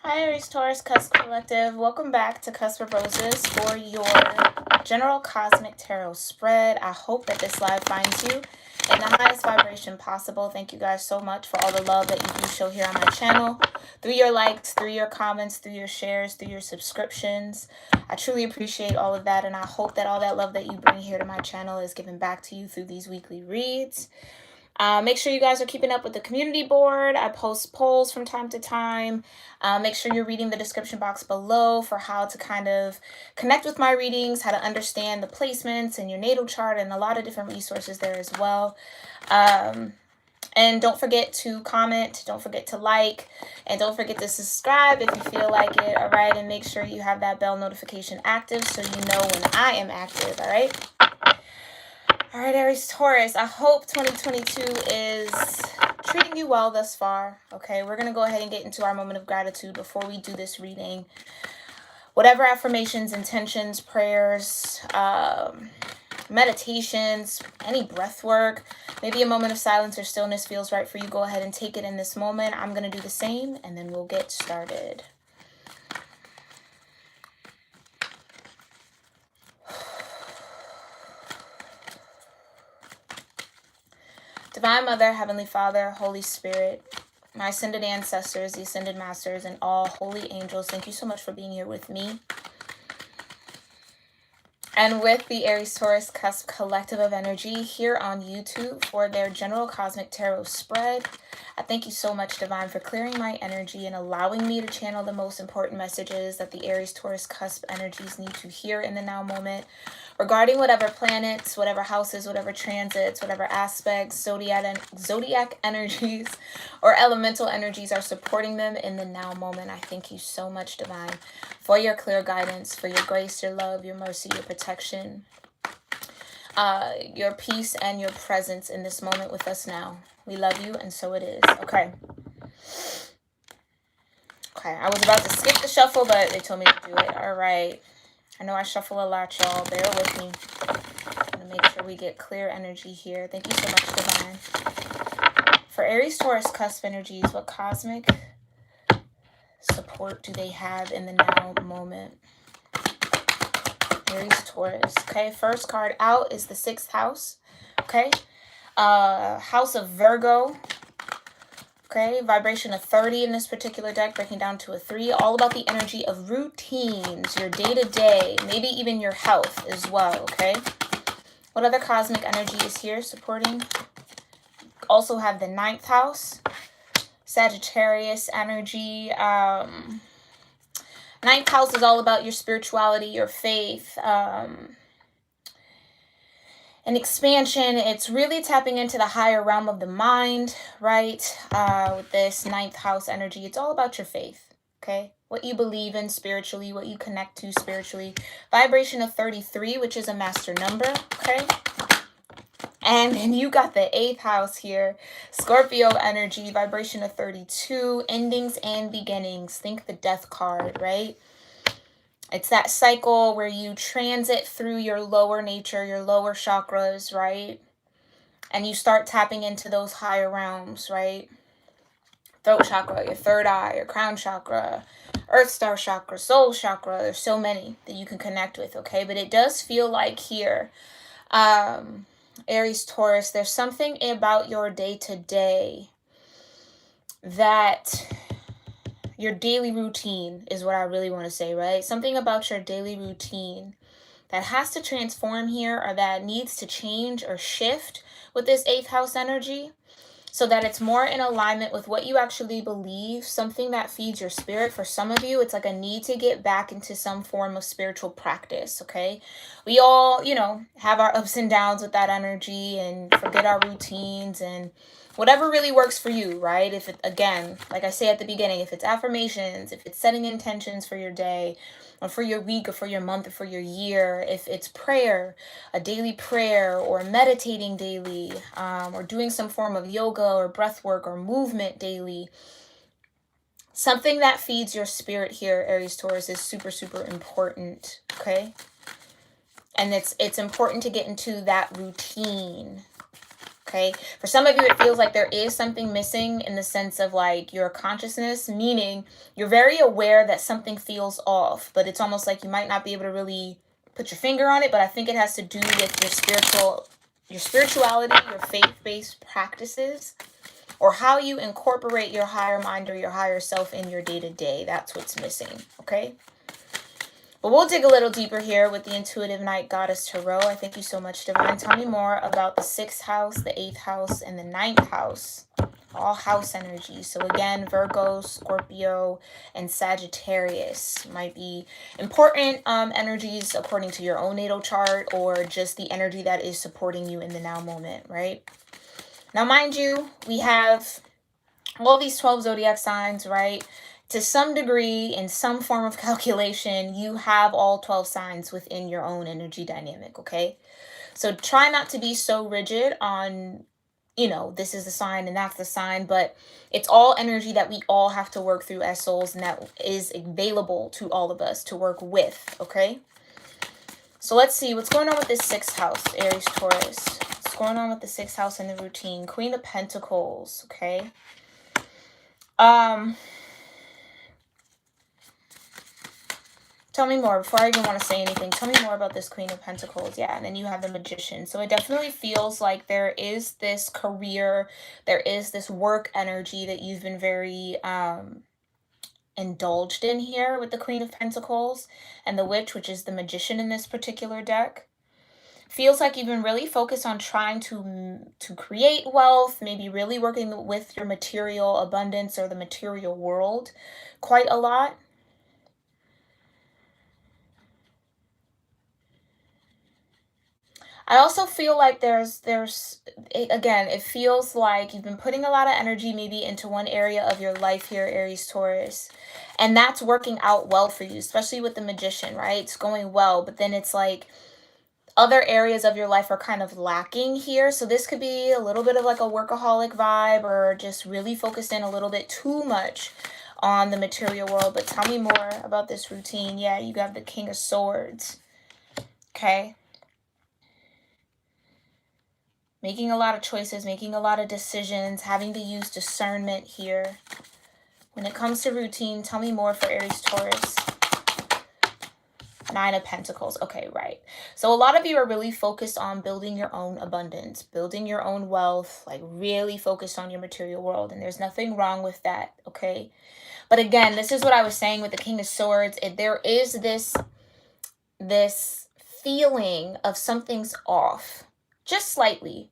Hi, Aries-Taurus Cusp Collective. Welcome back to Cusp of Roses for your general cosmic tarot spread. I hope that this live finds you in the highest vibration possible. Thank you guys so much for all the love that you do show here on my channel, through your likes, through your comments, through your shares, through your subscriptions. I truly appreciate all of that, and I hope that all that love that you bring here to my channel is given back to you through these weekly reads. Make sure you guys are keeping up with the community board. I post polls from time to time. Make sure you're reading the description box below for how to kind of connect with my readings, how to understand the placements and your natal chart, and a lot of different resources there as well. And don't forget to comment, don't forget to like, and don't forget to subscribe if you feel like it, all right? And make sure you have that bell notification active so you know when I am active, all right? All right, Aries-Taurus, I hope 2022 is treating you well thus far, okay? We're going to go ahead and get into our moment of gratitude before we do this reading. Whatever affirmations, intentions, prayers, meditations, any breath work, maybe a moment of silence or stillness feels right for you, go ahead and take it in this moment. I'm going to do the same, and then we'll get started. Divine Mother, Heavenly Father, Holy Spirit, my ascended ancestors, the ascended masters, and all holy angels, thank you so much for being here with me and with the Aries-Taurus Cusp Collective of Energy here on YouTube for their General Cosmic Tarot spread. I thank you so much, Divine, for clearing my energy and allowing me to channel the most important messages that the Aries-Taurus Cusp energies need to hear in the now moment, regarding whatever planets, whatever houses, whatever transits, whatever aspects, zodiac energies, or elemental energies are supporting them in the now moment. I thank you so much, Divine, for your clear guidance, for your grace, your love, your mercy, your protection, your peace, and your presence in this moment with us now. We love you, and so it is. Okay. Okay, I was about to skip the shuffle, but they told me to do it. All right. I know I shuffle a lot, y'all. Bear with me. I'm going to make sure we get clear energy here. Thank you so much, Divine. For Aries-Taurus Cusp energies, what cosmic support do they have in the now moment? Aries-Taurus. Okay, first card out is the 6th house. Okay. House of Virgo. Okay, vibration of 30 in this particular deck, breaking down to a 3. All about the energy of routines, your day-to-day, maybe even your health as well, okay? What other cosmic energy is here supporting? Also have the 9th house, Sagittarius energy. 9th house is all about your spirituality, your faith, an expansion. It's really tapping into the higher realm of the mind, right? With this 9th house energy, it's all about your faith, okay? What you believe in spiritually, what you connect to spiritually. Vibration of 33, which is a master number, okay? And then you got the 8th house here, Scorpio energy, vibration of 32, endings and beginnings. Think the death card, right? It's that cycle where you transit through your lower nature, your lower chakras, right? And you start tapping into those higher realms, right? Throat chakra, your third eye, your crown chakra, earth star chakra, soul chakra. There's so many that you can connect with, okay? But it does feel like here, Aries-Taurus, there's something about your day-to-day that... your daily routine is what I really want to say, right? Something about your daily routine that has to transform here, or that needs to change or shift with this 8th house energy, so that it's more in alignment with what you actually believe, something that feeds your spirit. For some of you, it's like a need to get back into some form of spiritual practice, okay? We all, have our ups and downs with that energy and forget our routines and whatever really works for you, right? If it, again, like I say at the beginning, if it's affirmations, if it's setting intentions for your day or for your week or for your month or for your year, if it's prayer, a daily prayer, or meditating daily, or doing some form of yoga or breath work or movement daily, something that feeds your spirit here, Aries-Taurus, is super, super important, okay? And it's important to get into that routine, Okay, for some of you, it feels like there is something missing in the sense of like your consciousness, meaning you're very aware that something feels off, but it's almost like you might not be able to really put your finger on it. But I think it has to do with your spirituality, your faith-based practices, or how you incorporate your higher mind or your higher self in your day-to-day. That's what's missing. Okay. But we'll dig a little deeper here with the Intuitive Night Goddess Tarot. I thank you so much, Divine. Tell me more about the 6th house, the 8th house, and the 9th house. All house energy. So again, Virgo, Scorpio, and Sagittarius might be important energies according to your own natal chart, or just the energy that is supporting you in the now moment, right? Now, mind you, we have all these 12 zodiac signs, right? To some degree, in some form of calculation, you have all 12 signs within your own energy dynamic, okay? So try not to be so rigid on, you know, this is the sign and that's the sign, but it's all energy that we all have to work through as souls, and that is available to all of us to work with, okay? So let's see what's going on with this 6th house, Aries, Taurus. What's going on with the 6th house in the routine? Queen of Pentacles, okay? Tell me more before I even want to say anything. Tell me more about this Queen of Pentacles. Yeah, and then you have the Magician. So it definitely feels like there is this career, there is this work energy that you've been very indulged in here with the Queen of Pentacles and the Witch, which is the Magician in this particular deck. Feels like you've been really focused on trying to create wealth, maybe really working with your material abundance or the material world quite a lot. I also feel like there's again, it feels like you've been putting a lot of energy maybe into one area of your life here, Aries, Taurus, and that's working out well for you, especially with the Magician, right? It's going well, but then it's like other areas of your life are kind of lacking here. So this could be a little bit of like a workaholic vibe, or just really focused in a little bit too much on the material world. But tell me more about this routine. Yeah, you got the King of Swords. Okay. Making a lot of choices, making a lot of decisions, having to use discernment here. When it comes to routine, tell me more for Aries, Taurus. 9 of Pentacles. Okay, right. So a lot of you are really focused on building your own abundance, building your own wealth, like really focused on your material world. And there's nothing wrong with that, okay? But again, this is what I was saying with the King of Swords. There is this feeling of something's off, just slightly.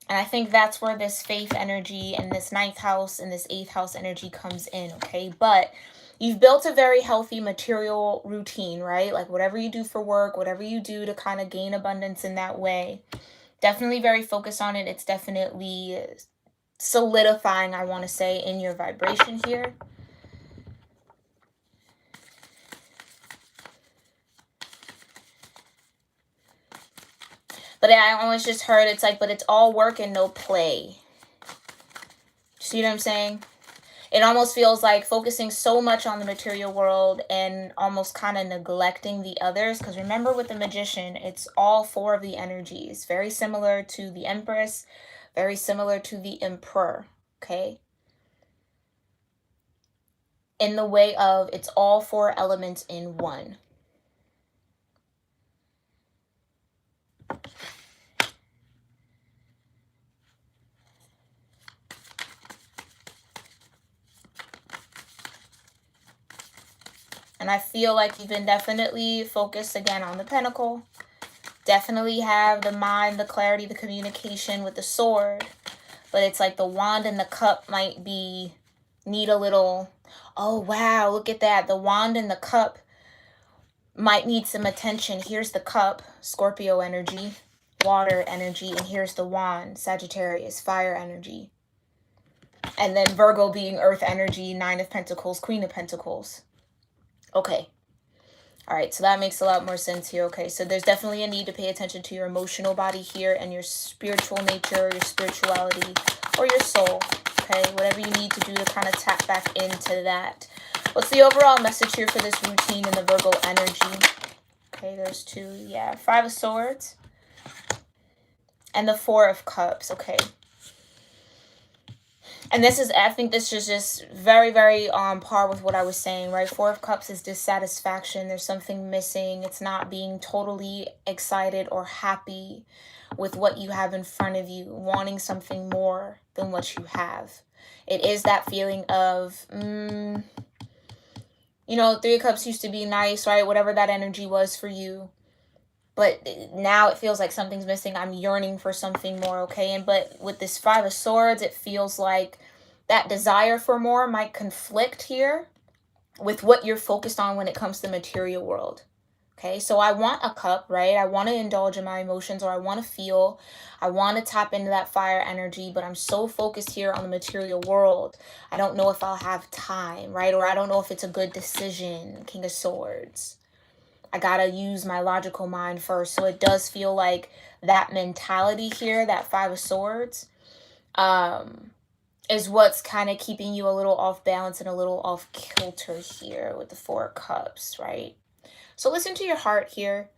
And I think that's where this faith energy and this 9th house and this 8th house energy comes in, okay? But you've built a very healthy material routine, right? Like whatever you do for work, whatever you do to kind of gain abundance in that way, definitely very focused on it. It's definitely solidifying, I want to say, in your vibration here. But I always just heard it's like, but it's all work and no play. See what I'm saying? It almost feels like focusing so much on the material world and almost kind of neglecting the others. Because remember, with the Magician, it's all 4 of the energies. Very similar to the Empress, very similar to the Emperor, okay? In the way of it's all 4 elements in one. And I feel like you've been definitely focused again on the Pentacle. Definitely have the mind, the clarity, the communication with the Sword. But it's like the Wand and the Cup might need a little, oh wow, look at that. The Wand and the Cup might need some attention. Here's the Cup, Scorpio energy, water energy, and here's the Wand, Sagittarius, fire energy. And then Virgo being earth energy, 9 of Pentacles, Queen of Pentacles. Okay. All right, so that makes a lot more sense here. Okay, so there's definitely a need to pay attention to your emotional body here and your spiritual nature, your spirituality, or your soul. Okay, whatever you need to do to kind of tap back into that. What's the overall message here for this routine in the Virgo energy? Okay, there's 2. Yeah, 5 of Swords. and the Four of Cups. Okay. And this is, I think this is just very, very on par with what I was saying, right? Four of Cups is dissatisfaction. There's something missing. It's not being totally excited or happy with what you have in front of you, wanting something more than what you have. It is that feeling of, you know, Three of Cups used to be nice, right? Whatever that energy was for you. But now it feels like something's missing. I'm yearning for something more, okay? And but with this Five of Swords, it feels like that desire for more might conflict here with what you're focused on when it comes to the material world. Okay, so I want a cup, right? I want to indulge in my emotions, or I want to feel, I want to tap into that fire energy, but I'm so focused here on the material world. I don't know if I'll have time, right? Or I don't know if it's a good decision, King of Swords. I gotta use my logical mind first. So it does feel like that mentality here, that Five of Swords, is what's kind of keeping you a little off balance and a little off kilter here with the Four of Cups, right? So listen to your heart here,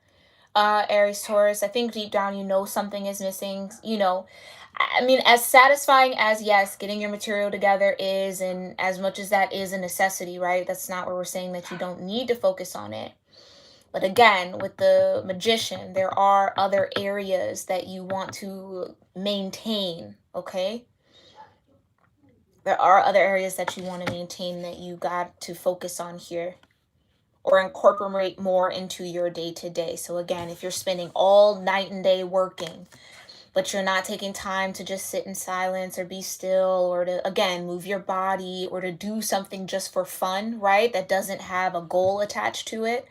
Aries, Taurus. I think deep down you know something is missing. You know, I mean, as satisfying as, yes, getting your material together is, and as much as that is a necessity, right? That's not where we're saying that you don't need to focus on it. But again, with the Magician, there are other areas that you want to maintain, okay? There are other areas that you want to maintain that you got to focus on here, or incorporate more into your day-to-day. So again, if you're spending all night and day working, but you're not taking time to just sit in silence or be still, or to, again, move your body, or to do something just for fun, right? That doesn't have a goal attached to it.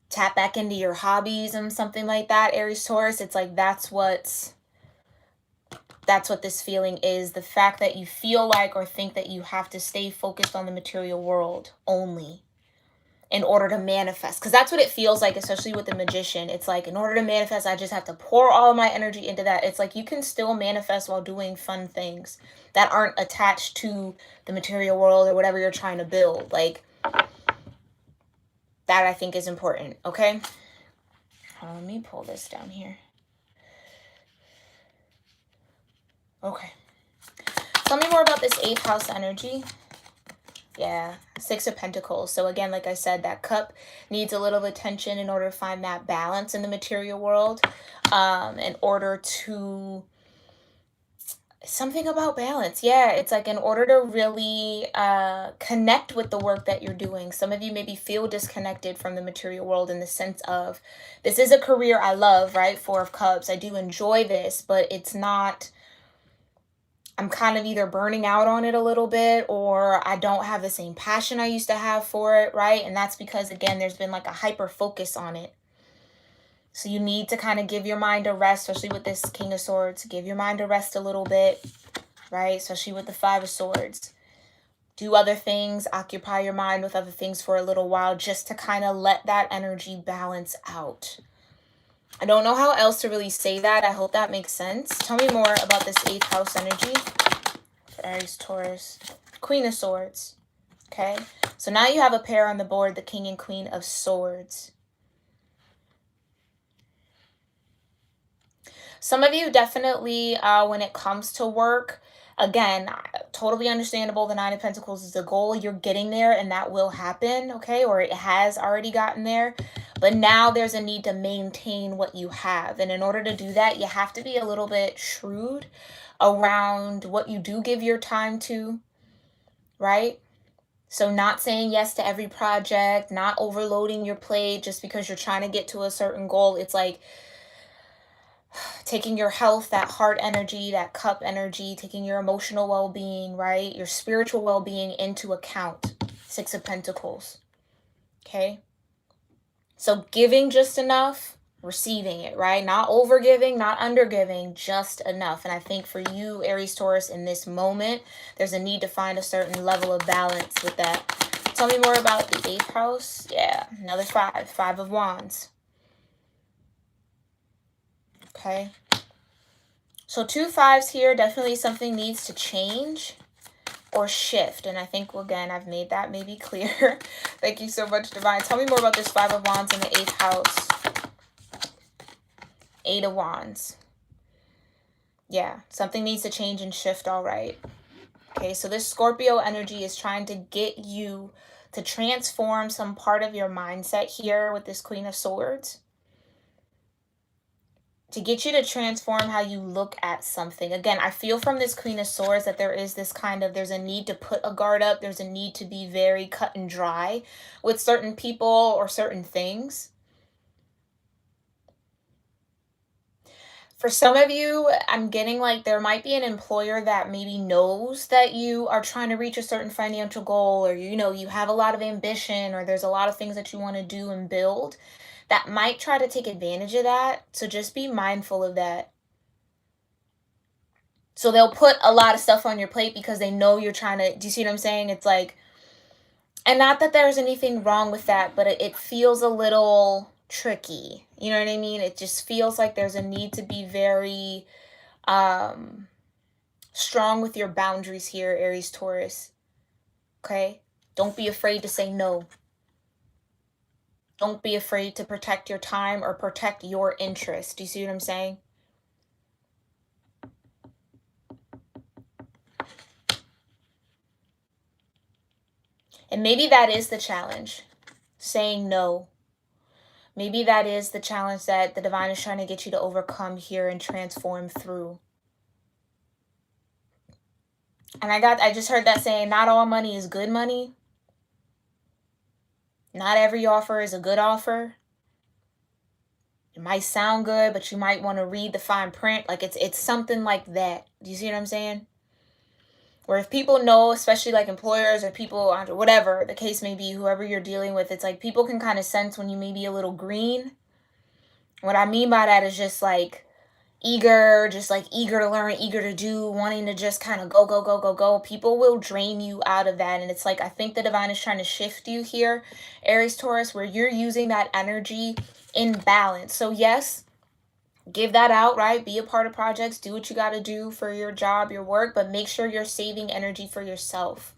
Tap back into your hobbies and something like that, Aries, Taurus. It's like that's what this feeling is. The fact that you feel like or think that you have to stay focused on the material world only in order to manifest. Because that's what it feels like, especially with the Magician. It's like, in order to manifest, I just have to pour all of my energy into that. It's like you can still manifest while doing fun things that aren't attached to the material world or whatever you're trying to build. Like, that I think is important, okay? Let me pull this down here. Okay. Tell me more about this 8th house energy. Yeah, 6 of Pentacles. So again, like I said, that cup needs a little attention in order to find that balance in the material world. In order to... Something about balance. Yeah, it's like in order to really connect with the work that you're doing. Some of you maybe feel disconnected from the material world in the sense of, this is a career I love, right? 4 of Cups. I do enjoy this, but it's not... I'm kind of either burning out on it a little bit, or I don't have the same passion I used to have for it, right? And that's because, again, there's been like a hyper focus on it. So you need to kind of give your mind a rest, especially with this King of Swords. Give your mind a rest a little bit, right? Especially with the 5 of Swords. Do other things, occupy your mind with other things for a little while, just to kind of let that energy balance out. I don't know how else to really say that. I hope that makes sense. Tell me more about this 8th house energy for Aries, Taurus. Queen of Swords. Okay. So now you have a pair on the board, the King and Queen of Swords. Some of you definitely, when it comes to work, again, totally understandable. The 9 of Pentacles is the goal. You're getting there, and that will happen, okay? Or it has already gotten there. But now there's a need to maintain what you have. And in order to do that, you have to be a little bit shrewd around what you do give your time to, right? So not saying yes to every project, not overloading your plate just because you're trying to get to a certain goal. It's like taking your health, that heart energy, that cup energy, taking your emotional well-being, right? Your spiritual well-being into account. 6 of Pentacles. Okay? So giving just enough, receiving it, right? Not over-giving, not under-giving, just enough. And I think for you, Aries, Taurus, in this moment, there's a need to find a certain level of balance with that. Tell me more about the 8th house. Yeah, another 5. 5 of Wands. Okay. So 2 5s here. Definitely something needs to change or shift. And I think, again, I've made that maybe clear. Thank you so much, Divine. Tell me more about this 5 of Wands in the 8th house. 8 of Wands. Yeah, something needs to change and shift, all right. Okay, so this Scorpio energy is trying to get you to transform some part of your mindset here with this Queen of Swords. To get you to transform how you look at something. Again, I feel from this Queen of Swords that there is this kind of, there's a need to put a guard up. There's a need to be very cut and dry with certain people or certain things. For some of you, I'm getting like there might be an employer that maybe knows that you are trying to reach a certain financial goal, or you have a lot of ambition, or there's a lot of things that you want to do and build that might try to take advantage of that. So just be mindful of that. So they'll put a lot of stuff on your plate because they know you're trying to, do you see what I'm saying? It's like, and not that there's anything wrong with that, but it feels a little tricky. You know what I mean? It just feels like there's a need to be very strong with your boundaries here, Aries, Taurus. Okay? Don't be afraid to say no. Don't be afraid to protect your time or protect your interest. Do you see what I'm saying? And maybe that is the challenge, saying no. Maybe that is the challenge that the divine is trying to get you to overcome here and transform through. And I just heard that saying, not all money is good money. Not every offer is a good offer. It might sound good, but you might want to read the fine print. Like it's something like that. Do you see what I'm saying? Where if people know, especially like employers or people, whatever the case may be, whoever you're dealing with, it's like people can kind of sense when you may be a little green. What I mean by that is just like eager to learn, eager to do, wanting to just kind of go. People will drain you out of that. And it's like, I think the divine is trying to shift you here, Aries, Taurus, where you're using that energy in balance. So yes, give that out, right? Be a part of projects, do what you got to do for your job, your work, but make sure you're saving energy for yourself.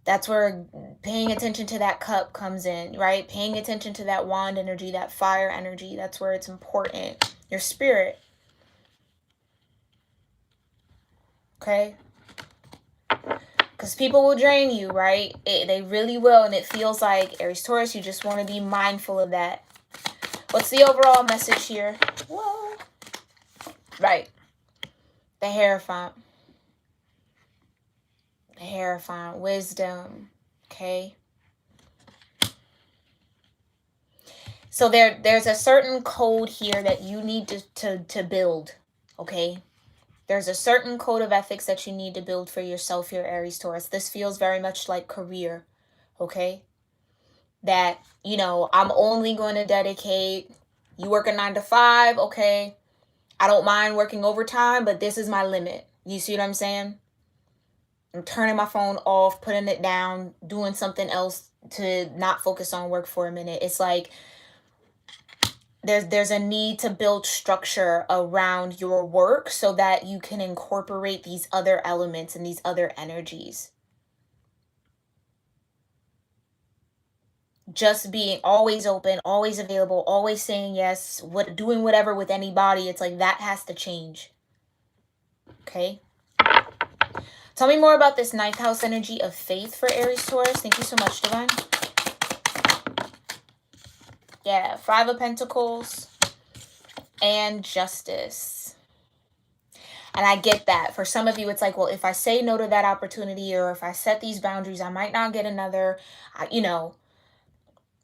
That's where paying attention to that cup comes in, right? Paying attention to that wand energy, that fire energy. That's where it's important. Your spirit. Okay? Because people will drain you, right? They really will. And it feels like, Aries, Taurus, you just want to be mindful of that. What's the overall message here? Whoa. Right. The Hierophant. The Hierophant. Wisdom. Okay? So there's a certain code here that you need to build. Okay? There's a certain code of ethics that you need to build for yourself here, Aries, Taurus. This feels very much like career. Okay? That, I'm only going to dedicate, you work a 9 to 5, okay? I don't mind working overtime, but this is my limit. You see what I'm saying? I'm turning my phone off, putting it down, doing something else to not focus on work for a minute. It's like there's a need to build structure around your work so that you can incorporate these other elements and these other energies. Just being always open, always available, always saying yes, doing whatever with anybody, it's like that has to change. Okay? Tell me more about this 9th house energy of faith for Aries, Taurus. Thank you so much, Divine. Yeah, 5 of Pentacles and Justice. And I get that. For some of you, it's like, well, if I say no to that opportunity or if I set these boundaries, I might not get another,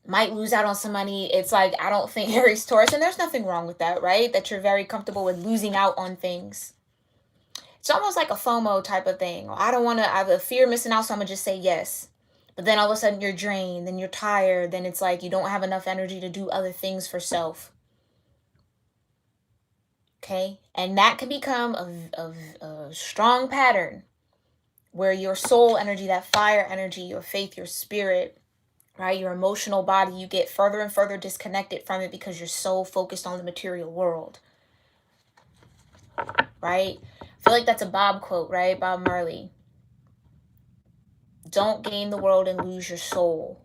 might lose out on some money. It's like, I don't think Aries, Taurus, and there's nothing wrong with that, right? That you're very comfortable with losing out on things. It's almost like a FOMO type of thing. I have a fear of missing out, so I'm going to just say yes. But then all of a sudden you're drained, then you're tired, then it's like you don't have enough energy to do other things for self. Okay? And that can become a strong pattern where your soul energy, that fire energy, your faith, your spirit, right, your emotional body, you get further and further disconnected from it because you're so focused on the material world. Right? I feel like that's a Bob quote, right? Bob Marley. Don't gain the world and lose your soul.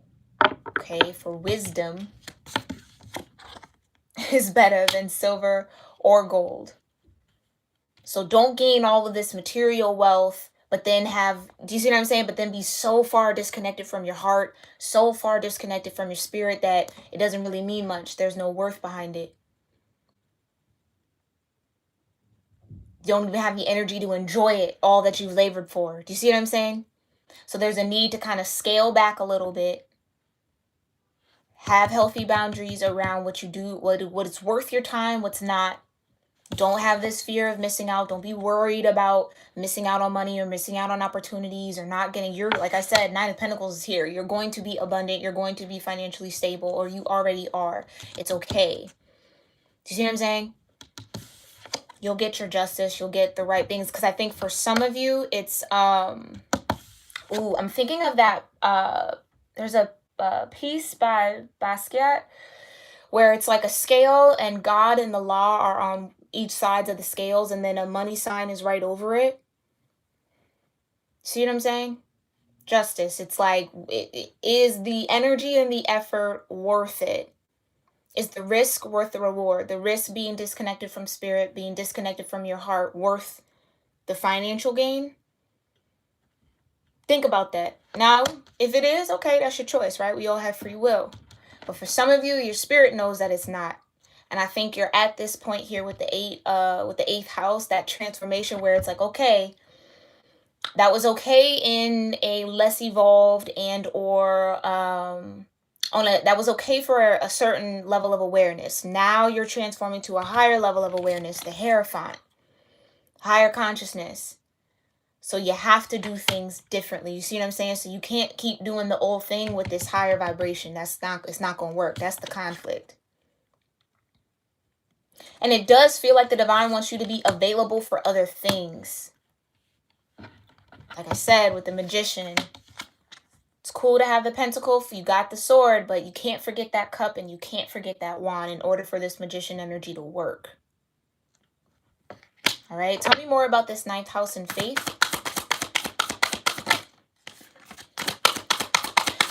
Okay? For wisdom is better than silver or gold. So don't gain all of this material wealth, but then do you see what I'm saying? But then be so far disconnected from your heart, so far disconnected from your spirit that it doesn't really mean much. There's no worth behind it. You don't even have the energy to enjoy it, all that you've labored for. Do you see what I'm saying? So there's a need to kind of scale back a little bit. Have healthy boundaries around what you do, what is worth your time, what's not. Don't have this fear of missing out. Don't be worried about missing out on money or missing out on opportunities or not getting like I said, Nine of Pentacles is here. You're going to be abundant. You're going to be financially stable, or you already are. It's okay. Do you see what I'm saying? You'll get your justice. You'll get the right things. Because I think for some of you, it's, I'm thinking of that, there's a piece by Basquiat where it's like a scale and God and the law are on each sides of the scales, and then a money sign is right over it. See what I'm saying? Justice. It's like, is the energy and the effort worth it? Is the risk worth the reward? The risk being disconnected from spirit, being disconnected from your heart, worth the financial gain? Think about that. Now, if it is, okay, that's your choice, right? We all have free will. But for some of you, your spirit knows that it's not. And I think you're at this point here with the eighth house, that transformation where it's like, okay, that was okay in a less evolved and or that was okay for a certain level of awareness. Now you're transforming to a higher level of awareness, the Hierophant, higher consciousness. So you have to do things differently. You see what I'm saying? So you can't keep doing the old thing with this higher vibration. It's not going to work. That's the conflict. And it does feel like the divine wants you to be available for other things. Like I said, with the Magician, it's cool to have the pentacle. You got the sword, but you can't forget that cup and you can't forget that wand in order for this Magician energy to work. All right, tell me more about this ninth house in faith.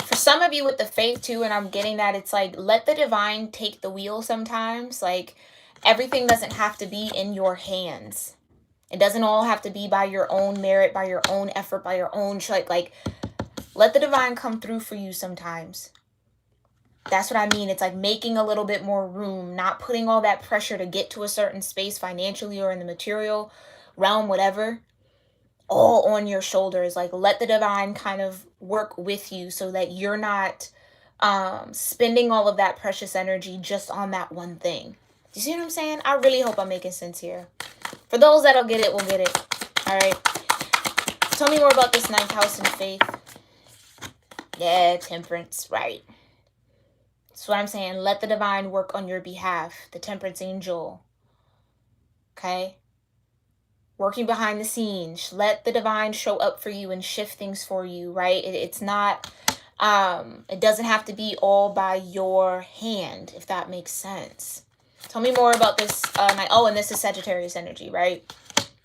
For some of you with the faith too, and I'm getting that, it's like, let the divine take the wheel sometimes. Like, everything doesn't have to be in your hands. It doesn't all have to be by your own merit, by your own effort, by your own like let the divine come through for you sometimes. That's what I mean. It's like making a little bit more room, not putting all that pressure to get to a certain space financially or in the material realm, whatever, all on your shoulders. Like, let the divine kind of work with you so that you're not spending all of that precious energy just on that one thing. You see what I'm saying? I really hope I'm making sense here. For those that'll get it, will get it. All right. Tell me more about this ninth house in faith. Yeah, temperance, right. That's what I'm saying. Let the divine work on your behalf. The temperance angel. Okay? Working behind the scenes. Let the divine show up for you and shift things for you, right? It's not, it doesn't have to be all by your hand, if that makes sense. Tell me more about this night. Oh, and this is Sagittarius energy, right?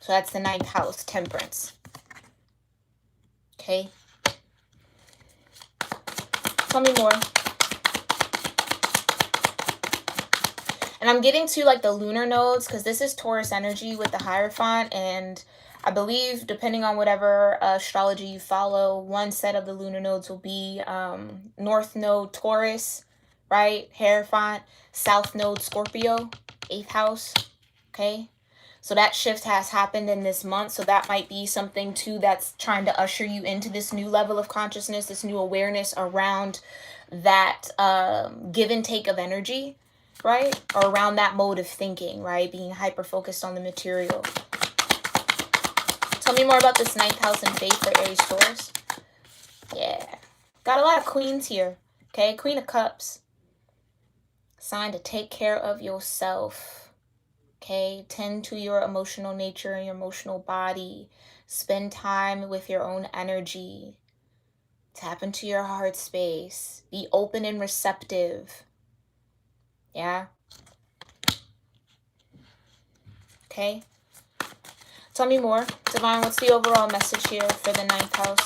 So that's the ninth house, temperance. Okay. Tell me more. And I'm getting to like the lunar nodes because this is Taurus energy with the Hierophant. And I believe, depending on whatever astrology you follow, one set of the lunar nodes will be North Node Taurus, right? Hierophant. South Node Scorpio, 8th house. Okay. So that shift has happened in this month. So that might be something too that's trying to usher you into this new level of consciousness, this new awareness around that give and take of energy, right? Or around that mode of thinking, right? Being hyper-focused on the material. Tell me more about this ninth house in faith for Aries-Taurus. Yeah. Got a lot of queens here, okay? Queen of Cups. Sign to take care of yourself, okay? Tend to your emotional nature and your emotional body. Spend time with your own energy. Tap into your heart space. Be open and receptive. Yeah? Okay? Tell me more. Divine, what's the overall message here for the ninth house?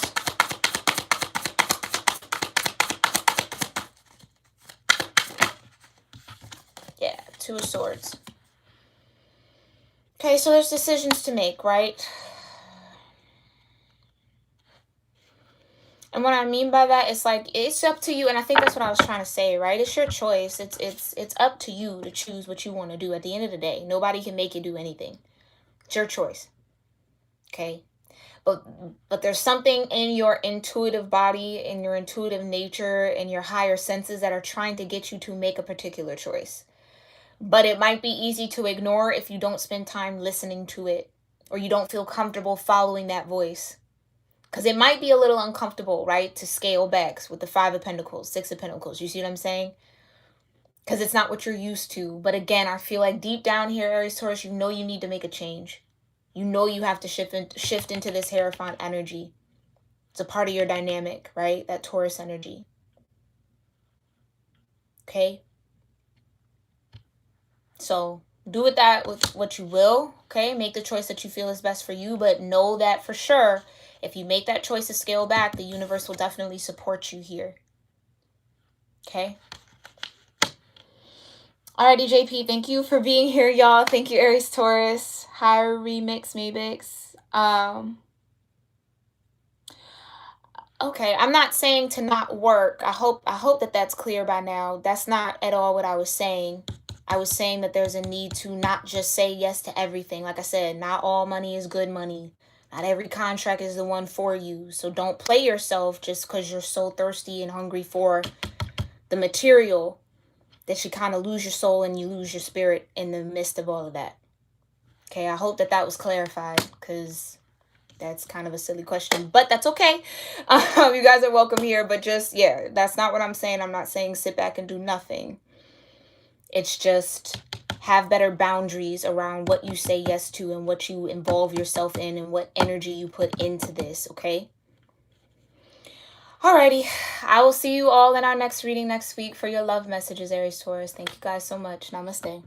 Yeah, Two of Swords. Okay, so there's decisions to make, right? And what I mean by that is like, it's up to you. And I think that's what I was trying to say, right? It's your choice. It's up to you to choose what you want to do. At the end of the day, nobody can make you do anything. It's your choice. Okay. But there's something in your intuitive body, in your intuitive nature, and your higher senses that are trying to get you to make a particular choice. But it might be easy to ignore if you don't spend time listening to it, or you don't feel comfortable following that voice. Because it might be a little uncomfortable, right, to scale back with the Five of Pentacles, Six of Pentacles. You see what I'm saying? Because it's not what you're used to. But again, I feel like deep down here, Aries, Taurus, you know you need to make a change. You know you have to shift into this Hierophant energy. It's a part of your dynamic, right? That Taurus energy. Okay? So do with that with what you will, okay? Make the choice that you feel is best for you, but know that for sure, if you make that choice to scale back, the universe will definitely support you here. Okay? Alrighty, JP, thank you for being here, y'all. Thank you, Aries Taurus. Hi, Remix Mabix. Okay, I'm not saying to not work. I hope that that's clear by now. That's not at all what I was saying. I was saying that there's a need to not just say yes to everything. Like I said, not all money is good money. Not every contract is the one for you. So don't play yourself just because you're so thirsty and hungry for the material that you kind of lose your soul and you lose your spirit in the midst of all of that. Okay, I hope that that was clarified, because that's kind of a silly question, but that's okay. You guys are welcome here, but just, yeah, that's not what I'm saying. I'm not saying sit back and do nothing. It's just have better boundaries around what you say yes to and what you involve yourself in and what energy you put into this, okay? Alrighty, I will see you all in our next reading next week for your love messages, Aries Taurus. Thank you guys so much. Namaste.